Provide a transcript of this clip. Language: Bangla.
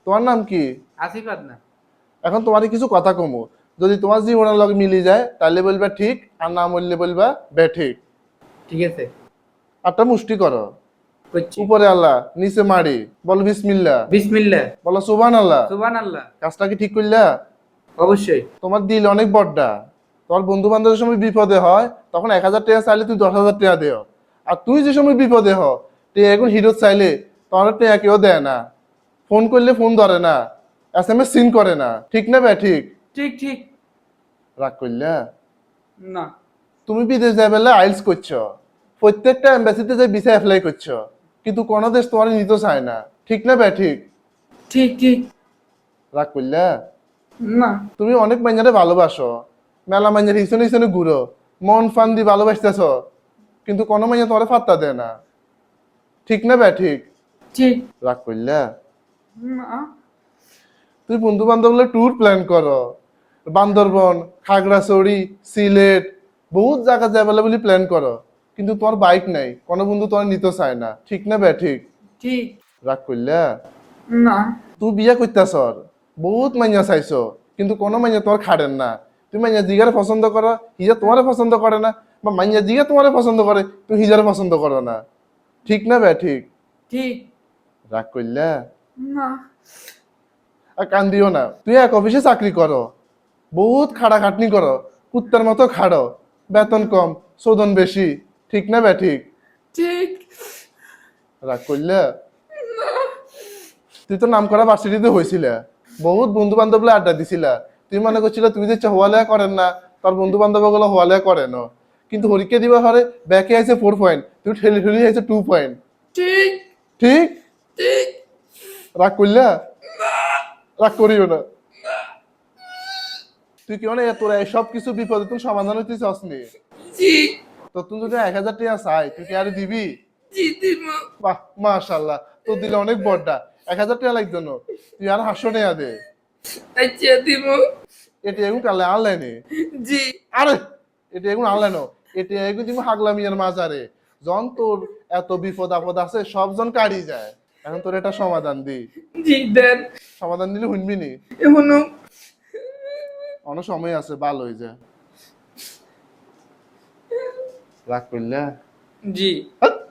তোমার নাম কি? আসিফ আদনান। এখন তোমার কিছু কথা কমু, যদি তোমার জীবনের লগে মিলি যায় তাহলে বলবা ঠিক, আর না বললে বলবা বেঠিক। ঠিক আছে, আটটা মুষ্টি করো, করছি। উপরে আল্লাহ নিচে মারি, বলো বিসমিল্লাহ, বিসমিল্লাহ। বলো সুবহান আল্লাহ। সুবহান আল্লাহ। কাজটা কি ঠিক করলা? অবশ্যই। তোমার দিল অনেক বড়টা। তোমার বন্ধু বান্ধবের সময় বিপদে হয় তখন 1,000 টাকা চাইলে তুই 10,000 টাকা দেও, আর তুই যে সময় বিপদে হ তুই এখন হিরো চাইলে তোমার টাকা কেউ দেয় না, ফোন করলে ফোন ধরে না, SMS সিন করে না, ঠিক না বে ঠিক? ঠিক ঠিক। রাগ করলা? না। তুমি বিদেশ যাই বেলা আইলস করছো, প্রত্যেকটা এম্বাসিতে যাই ভিসা অ্যাপ্লাই করছো, কিন্তু কোনো দেশ তোমার নিতে চায় না, ঠিক না বে ঠিক? ঠিক ঠিক। রাগ করলা? না। তুমি অনেক মাইয়ারে ভালোবাসো, মেলা মাইয়ার হিসনে হিসনে ঘুরো, মন ফান দি ভালোবাসতেছ, কিন্তু কোনো মাইয়া তোমার পাত্তা দেয় না, ঠিক না বে ঠিক? ঠিক। রাগ করলা? না। তুই বন্ধু বান্ধব ট্যুর প্ল্যান করো, বান্দরবন, খাগড়াছড়ি, সিলেট, বহুত জায়গা যাবে বলে প্ল্যান করো, কিন্তু তোমার বাইক নাই, কোনো বন্ধু তোমার নিতে চায় না, ঠিক না বে ঠিক? ঠিক। রাগ করলা? না। তুই বিয়া করতেছ, বহুত মাইয়া চাইছো, কিন্তু কোনো মাইয়া তোমার খাড়েন না। তুমি মাইয়া জিগারে পছন্দ করো, হিজা তোমারে পছন্দ করে না, বা মাইয়া জিগা তোমারে পছন্দ করে তুমি হিজারে পছন্দ করো না, ঠিক না বে ঠিক? ঠিক। রাগ করলা? না। আর কান্দিও না, তুই এক অফিসে চাকরি করো, বহুত খাটাখাটনি করো, কুত্তার মতো খাড়ো, বেতন কম, শোধন বেশি, ঠিক না বে ঠিক? ঠিক। রাগ করলা? তুই তো নাম করা ভার্সিটিতে হয়েছিলা, বহুত বন্ধু বান্ধবরা আড্ডা দিছিলা, তুই মনে করছিল তুই যে হওয়ালেয়া করেন না, তোর বন্ধু বান্ধব গুলো হওয়ালেয়া করে না, কিন্তু পরীক্ষা দিবা হরে ব্যাকে আছে 4 পয়েন্ট, তুই ঠেলি ঠেলি আছে 2 পয়েন্ট, ঠিক। ঠিক? ঠিক। রাগ করলা? রাগ করিও না। তুই কি মানে তোর সব কিছু বিপদে তুই সমাধান হইতে চাস নি? জি। তো তুই যদি 1,000 টাকা চাই তুই কি আর দিবি? জি দিব। বাহ মাশাল্লাহ, তোর দিলে অনেক বড়টা। 1,000 টাকা লাগতো না, তুই আর 500 টাকা দে। আচ্ছা দিব। এটি এখন কালে আনলাইনে। জি। আরে এটি এখন আনলাইনো, এটি এখন তুমি হাগলামিয়ার মাজারে, জন তোর এত বিপদ আপদ আছে সবজন কাড়ি যায়, এখন তোর এটা সমাধান দি। জি দেন। সমাধান দিলে শুনবি নি? এখনো। অনেক সময় আছে, ভালো হয়ে যায়। রাগ করলা? জি।